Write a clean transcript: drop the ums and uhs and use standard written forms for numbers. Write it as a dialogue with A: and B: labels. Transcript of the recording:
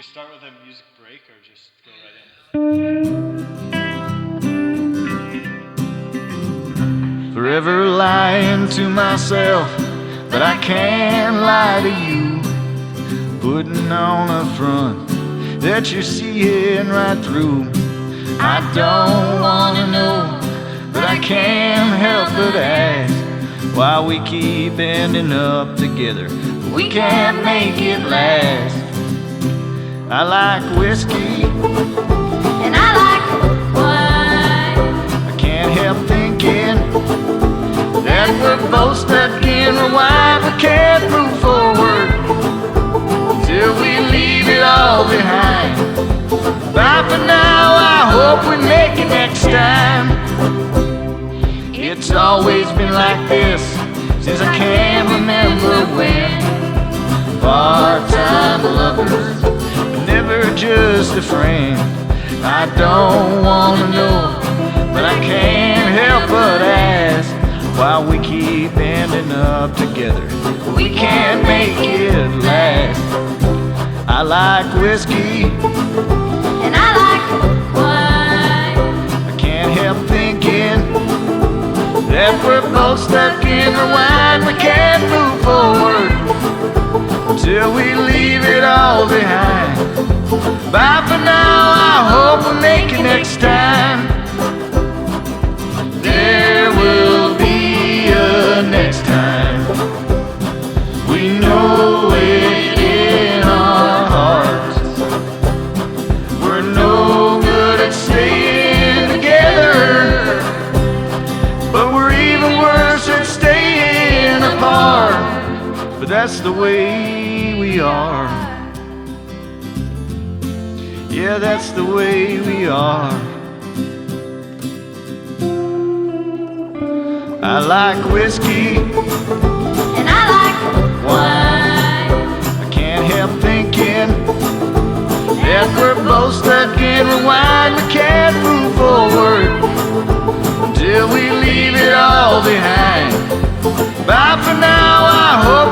A: we start with a music break or just go right in?
B: Forever lying to myself that I can't lie to you, putting on a front that you're seeing right through. I don't wanna know, but I can't help but ask why we keep ending up together. We can't make it last. I like whiskey
C: and I like wine.
B: I can't help thinking that we're both stuck in a wind. We can't move forward till we leave it all behind. Bye for now, I hope we make it next time. It's always been like this since I can't remember when. Part-time lovers, never just a friend. I don't wanna know, but I can't help but ask why we keep ending up together. We can't make it last. I like whiskey
C: and I like wine.
B: I can't help thinking that we're both stuck in the wind. We can't move forward till we leave it all behind. Bye for now, I hope we make it next time. There will be a next time. We know it in our hearts. We're no good at staying together, but we're even worse at staying apart. But that's the way we are. Yeah, that's the way we are. I like whiskey
C: and I like wine.
B: I can't help thinking that we're both stuck in a wind. We can't move forward till we leave it all behind. Bye for now, I hope